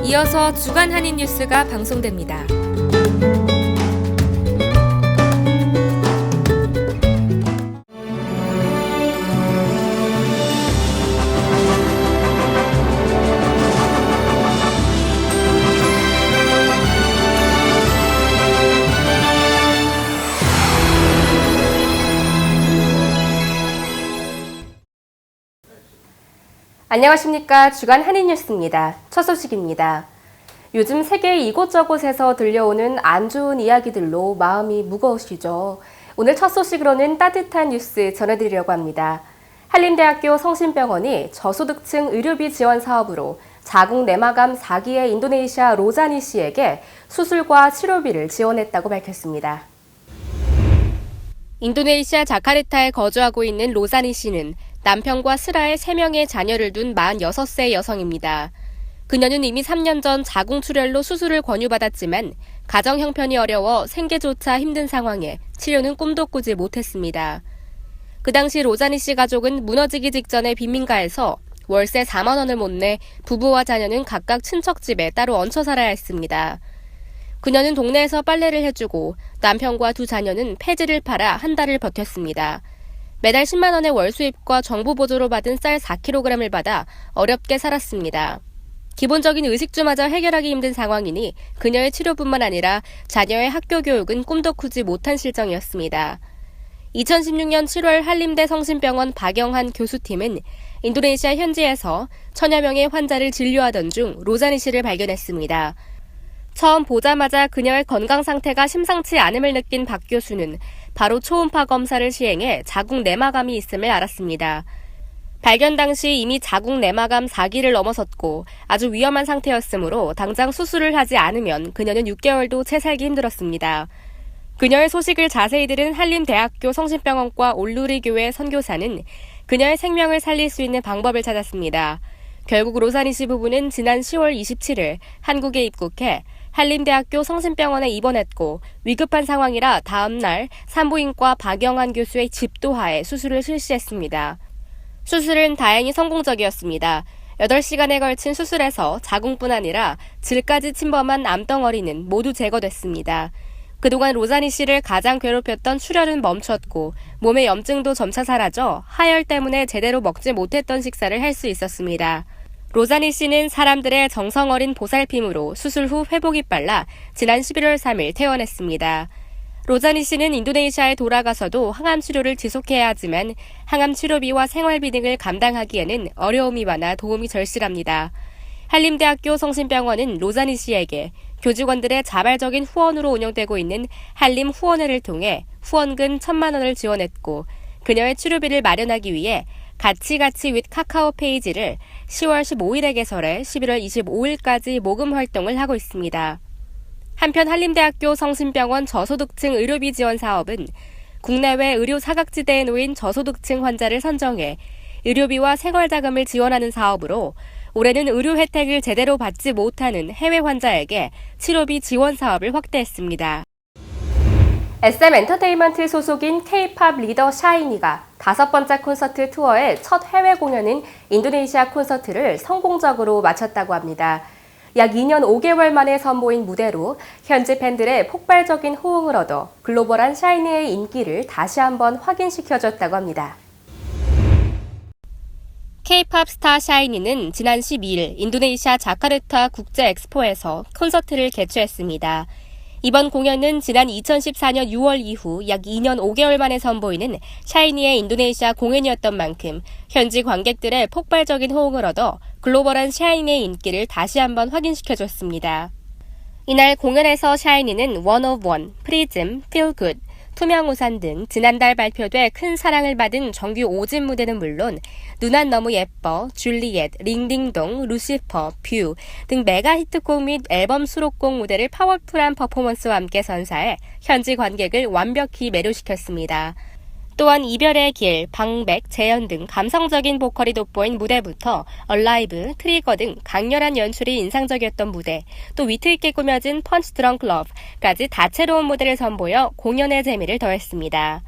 이어서 주간 한인 뉴스가 방송됩니다. 안녕하십니까. 주간 한인 뉴스입니다. 첫 소식입니다. 요즘 세계 이곳저곳에서 들려오는 안 좋은 이야기들로 마음이 무거우시죠. 오늘 첫 소식으로는 따뜻한 뉴스 전해드리려고 합니다. 한림대학교 성심병원이 저소득층 의료비 지원 사업으로 자궁 내막암 4기의 인도네시아 로자니 씨에게 수술과 치료비를 지원했다고 밝혔습니다. 인도네시아 자카르타에 거주하고 있는 로자니 씨는 남편과 슬하에 3명의 자녀를 둔 46세 여성입니다. 그녀는 이미 3년 전 자궁 출혈로 수술을 권유받았지만 가정 형편이 어려워 생계조차 힘든 상황에 치료는 꿈도 꾸지 못했습니다. 그 당시 로자니 씨 가족은 무너지기 직전에 빈민가에서 월세 4만 원을 못 내 부부와 자녀는 각각 친척집에 따로 얹혀 살아야 했습니다. 그녀는 동네에서 빨래를 해주고 남편과 두 자녀는 폐지를 팔아 한 달을 버텼습니다. 매달 10만 원의 월 수입과 정부 보조로 받은 쌀 4kg을 받아 어렵게 살았습니다. 기본적인 의식주마저 해결하기 힘든 상황이니 그녀의 치료뿐만 아니라 자녀의 학교 교육은 꿈도 꾸지 못한 실정이었습니다. 2016년 7월 한림대 성심병원 박영한 교수팀은 인도네시아 현지에서 천여 명의 환자를 진료하던 중 로자니 씨를 발견했습니다. 처음 보자마자 그녀의 건강 상태가 심상치 않음을 느낀 박 교수는 바로 초음파 검사를 시행해 자궁 내막암이 있음을 알았습니다. 발견 당시 이미 자궁 내막암 4기를 넘어섰고 아주 위험한 상태였으므로 당장 수술을 하지 않으면 그녀는 6개월도 채 살기 힘들었습니다. 그녀의 소식을 자세히 들은 한림대학교 성심병원과 올루리 교회 선교사는 그녀의 생명을 살릴 수 있는 방법을 찾았습니다. 결국 로자니 씨 부부는 지난 10월 27일 한국에 입국해 한림대학교 성심병원에 입원했고 위급한 상황이라 다음 날 산부인과 박영한 교수의 집도하에 수술을 실시했습니다. 수술은 다행히 성공적이었습니다. 8시간에 걸친 수술에서 자궁뿐 아니라 질까지 침범한 암덩어리는 모두 제거됐습니다. 그동안 로자니 씨를 가장 괴롭혔던 출혈은 멈췄고 몸의 염증도 점차 사라져 하열 때문에 제대로 먹지 못했던 식사를 할 수 있었습니다. 로자니 씨는 사람들의 정성 어린 보살핌으로 수술 후 회복이 빨라 지난 11월 3일 퇴원했습니다. 로자니 씨는 인도네시아에 돌아가서도 항암 치료를 지속해야 하지만 항암 치료비와 생활비 등을 감당하기에는 어려움이 많아 도움이 절실합니다. 한림대학교 성심병원은 로자니 씨에게 교직원들의 자발적인 후원으로 운영되고 있는 한림 후원회를 통해 후원금 1,000만 원을 지원했고 그녀의 치료비를 마련하기 위해 같이 윗 카카오 페이지를 10월 15일에 개설해 11월 25일까지 모금 활동을 하고 있습니다. 한편 한림대학교 성심병원 저소득층 의료비 지원 사업은 국내외 의료 사각지대에 놓인 저소득층 환자를 선정해 의료비와 생활자금을 지원하는 사업으로 올해는 의료 혜택을 제대로 받지 못하는 해외 환자에게 치료비 지원 사업을 확대했습니다. SM 엔터테인먼트 소속인 K-팝 리더 샤이니가 5번째 콘서트 투어의 첫 해외 공연인 인도네시아 콘서트를 성공적으로 마쳤다고 합니다. 약 2년 5개월 만에 선보인 무대로 현지 팬들의 폭발적인 호응을 얻어 글로벌한 샤이니의 인기를 다시 한번 확인시켜줬다고 합니다. K-팝 스타 샤이니는 지난 12일 인도네시아 자카르타 국제 엑스포에서 콘서트를 개최했습니다. 이번 공연은 지난 2014년 6월 이후 약 2년 5개월 만에 선보이는 샤이니의 인도네시아 공연이었던 만큼 현지 관객들의 폭발적인 호응을 얻어 글로벌한 샤이니의 인기를 다시 한번 확인시켜줬습니다. 이날 공연에서 샤이니는 One of One, 프리즘, Feel Good, 투명우산 등 지난달 발표돼 큰 사랑을 받은 정규 5집 무대는 물론 누난 너무 예뻐, 줄리엣, 링딩동, 루시퍼, 뷰 등 메가 히트곡 및 앨범 수록곡 무대를 파워풀한 퍼포먼스와 함께 선사해 현지 관객을 완벽히 매료시켰습니다. 또한 이별의 길, 방백, 재현 등 감성적인 보컬이 돋보인 무대부터 얼라이브, 트리거 등 강렬한 연출이 인상적이었던 무대, 또 위트있게 꾸며진 펀치 드렁크 러브까지 다채로운 무대를 선보여 공연의 재미를 더했습니다.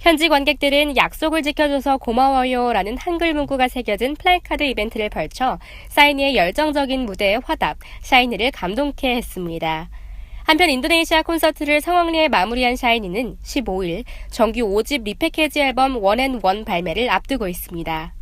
현지 관객들은 약속을 지켜줘서 고마워요라는 한글 문구가 새겨진 플래카드 이벤트를 펼쳐 사인이의 열정적인 무대에 화답, 샤이니를 감동케 했습니다. 한편 인도네시아 콘서트를 성황리에 마무리한 샤이니는 15일 정규 5집 리패키지 앨범 원앤원 발매를 앞두고 있습니다.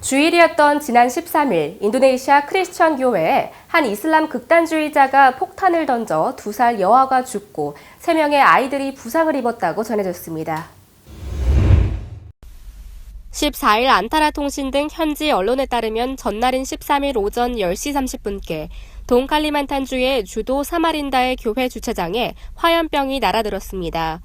주일이었던 지난 13일 인도네시아 크리스천 교회에 한 이슬람 극단주의자가 폭탄을 던져 2살 여아가 죽고 3명의 아이들이 부상을 입었다고 전해졌습니다. 14일 안타라 통신 등 현지 언론에 따르면 전날인 13일 오전 10시 30분께 동칼리만탄주의 주도 사마린다의 교회 주차장에 화염병이 날아들었습니다.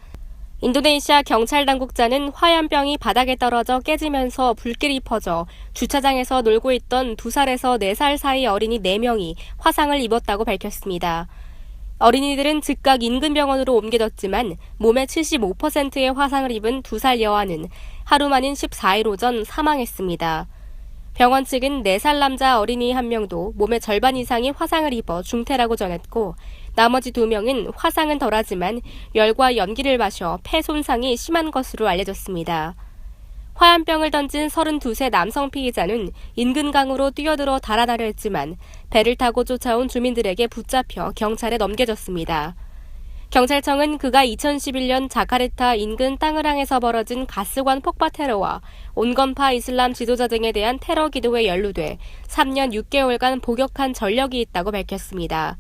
인도네시아 경찰 당국자는 화염병이 바닥에 떨어져 깨지면서 불길이 퍼져 주차장에서 놀고 있던 2살에서 4살 사이 어린이 4명이 화상을 입었다고 밝혔습니다. 어린이들은 즉각 인근 병원으로 옮겨졌지만 몸의 75%의 화상을 입은 2살 여아는 하루 만인 14일 오전 사망했습니다. 병원 측은 4살 남자 어린이 1명도 몸의 절반 이상이 화상을 입어 중태라고 전했고 나머지 2명은 화상은 덜하지만 열과 연기를 마셔 폐 손상이 심한 것으로 알려졌습니다. 화염병을 던진 32세 남성 피의자는 인근 강으로 뛰어들어 달아나려 했지만 배를 타고 쫓아온 주민들에게 붙잡혀 경찰에 넘겨졌습니다. 경찰청은 그가 2011년 자카르타 인근 땅으랑에서 벌어진 가스관 폭파 테러와 온건파 이슬람 지도자 등에 대한 테러 기도에 연루돼 3년 6개월간 복역한 전력이 있다고 밝혔습니다.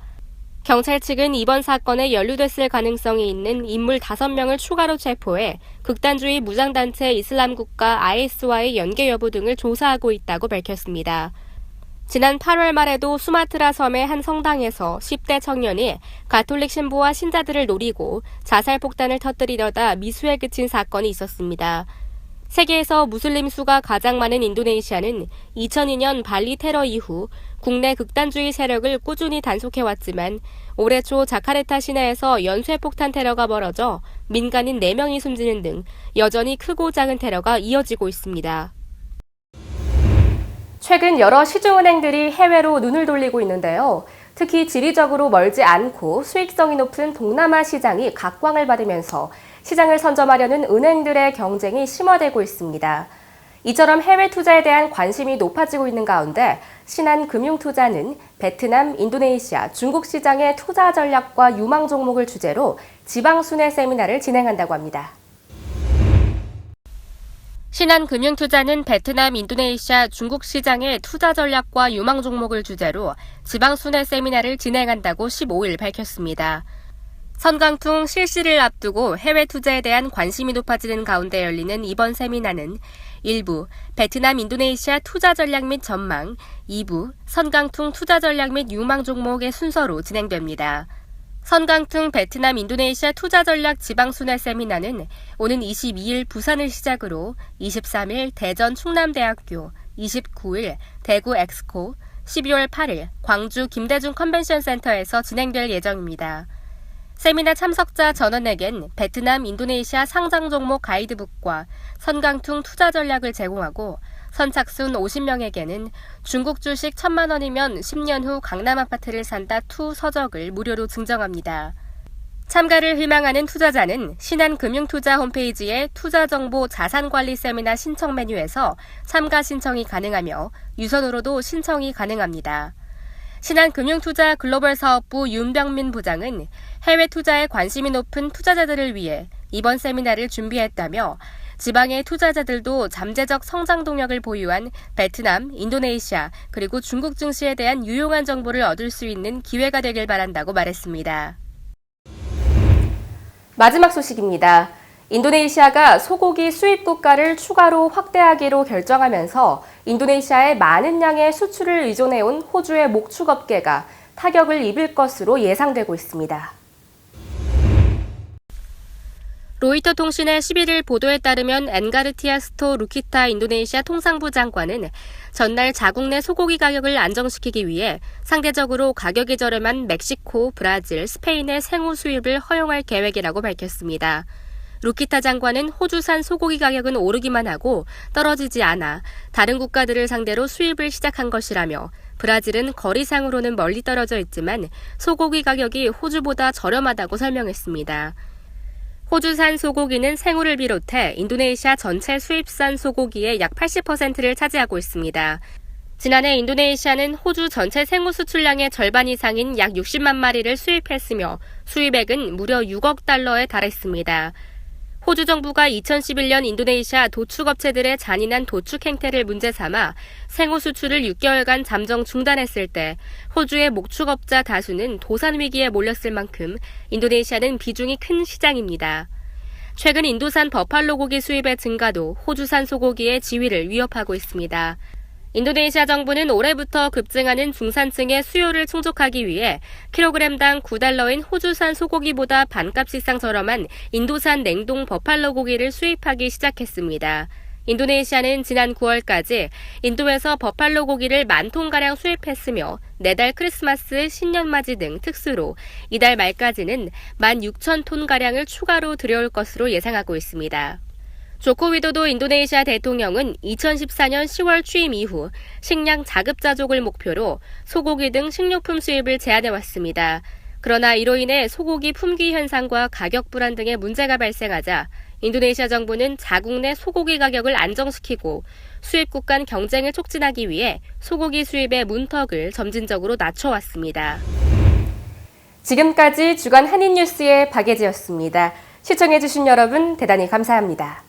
경찰 측은 이번 사건에 연루됐을 가능성이 있는 인물 5명을 추가로 체포해 극단주의 무장단체 이슬람국가 IS와의 연계 여부 등을 조사하고 있다고 밝혔습니다. 지난 8월 말에도 수마트라 섬의 한 성당에서 10대 청년이 가톨릭 신부와 신자들을 노리고 자살 폭탄을 터뜨리려다 미수에 그친 사건이 있었습니다. 세계에서 무슬림 수가 가장 많은 인도네시아는 2002년 발리 테러 이후 국내 극단주의 세력을 꾸준히 단속해왔지만 올해 초 자카르타 시내에서 연쇄폭탄 테러가 벌어져 민간인 4명이 숨지는 등 여전히 크고 작은 테러가 이어지고 있습니다. 최근 여러 시중은행들이 해외로 눈을 돌리고 있는데요. 특히 지리적으로 멀지 않고 수익성이 높은 동남아 시장이 각광을 받으면서 시장을 선점하려는 은행들의 경쟁이 심화되고 있습니다. 이처럼 해외 투자에 대한 관심이 높아지고 있는 가운데 신한금융투자는 베트남, 인도네시아, 중국 시장의 투자 전략과 유망 종목을 주제로 지방순회 세미나를 진행한다고 합니다. 신한금융투자는 베트남, 인도네시아, 중국 시장의 투자 전략과 유망 종목을 주제로 지방순회 세미나를 진행한다고 15일 밝혔습니다. 선강통 실시를 앞두고 해외 투자에 대한 관심이 높아지는 가운데 열리는 이번 세미나는 1부 베트남, 인도네시아 투자 전략 및 전망, 2부 선강통 투자 전략 및 유망 종목의 순서로 진행됩니다. 선강통 베트남, 인도네시아 투자 전략 지방순회 세미나는 오는 22일 부산을 시작으로 23일 대전 충남대학교, 29일 대구 엑스코, 12월 8일 광주 김대중 컨벤션 센터에서 진행될 예정입니다. 세미나 참석자 전원에겐 베트남, 인도네시아 상장 종목 가이드북과 선강통 투자 전략을 제공하고 선착순 50명에게는 중국 주식 1,000만 원이면 10년 후 강남 아파트를 산다 2 서적을 무료로 증정합니다. 참가를 희망하는 투자자는 신한금융투자 홈페이지의 투자정보 자산관리 세미나 신청 메뉴에서 참가 신청이 가능하며 유선으로도 신청이 가능합니다. 신한금융투자 글로벌 사업부 윤병민 부장은 해외 투자에 관심이 높은 투자자들을 위해 이번 세미나를 준비했다며 지방의 투자자들도 잠재적 성장 동력을 보유한 베트남, 인도네시아, 그리고 중국 증시에 대한 유용한 정보를 얻을 수 있는 기회가 되길 바란다고 말했습니다. 마지막 소식입니다. 인도네시아가 소고기 수입 국가를 추가로 확대하기로 결정하면서 인도네시아에 많은 양의 수출을 의존해온 호주의 목축업계가 타격을 입을 것으로 예상되고 있습니다. 로이터 통신의 11일 보도에 따르면 엔가르티아스토 루키타 인도네시아 통상부 장관은 전날 자국 내 소고기 가격을 안정시키기 위해 상대적으로 가격이 저렴한 멕시코, 브라질, 스페인의 생후 수입을 허용할 계획이라고 밝혔습니다. 루키타 장관은 호주산 소고기 가격은 오르기만 하고 떨어지지 않아 다른 국가들을 상대로 수입을 시작한 것이라며 브라질은 거리상으로는 멀리 떨어져 있지만 소고기 가격이 호주보다 저렴하다고 설명했습니다. 호주산 소고기는 생우를 비롯해 인도네시아 전체 수입산 소고기의 약 80%를 차지하고 있습니다. 지난해 인도네시아는 호주 전체 생우 수출량의 절반 이상인 약 60만 마리를 수입했으며 수입액은 무려 6억 달러에 달했습니다. 호주 정부가 2011년 인도네시아 도축업체들의 잔인한 도축 행태를 문제 삼아 생우 수출을 6개월간 잠정 중단했을 때 호주의 목축업자 다수는 도산 위기에 몰렸을 만큼 인도네시아는 비중이 큰 시장입니다. 최근 인도산 버팔로 고기 수입의 증가도 호주산 소고기의 지위를 위협하고 있습니다. 인도네시아 정부는 올해부터 급증하는 중산층의 수요를 충족하기 위해 킬로그램당 9달러인 호주산 소고기보다 반값 이상 저렴한 인도산 냉동 버팔로 고기를 수입하기 시작했습니다. 인도네시아는 지난 9월까지 인도에서 버팔로 고기를 10,000톤가량 수입했으며 내달 크리스마스, 신년맞이 등 특수로 이달 말까지는 16,000톤가량을 추가로 들여올 것으로 예상하고 있습니다. 조코 위도도 인도네시아 대통령은 2014년 10월 취임 이후 식량 자급자족을 목표로 소고기 등 식료품 수입을 제한해왔습니다. 그러나 이로 인해 소고기 품귀 현상과 가격 불안 등의 문제가 발생하자 인도네시아 정부는 자국 내 소고기 가격을 안정시키고 수입국 간 경쟁을 촉진하기 위해 소고기 수입의 문턱을 점진적으로 낮춰왔습니다. 지금까지 주간 한인뉴스의 박예지였습니다. 시청해주신 여러분 대단히 감사합니다.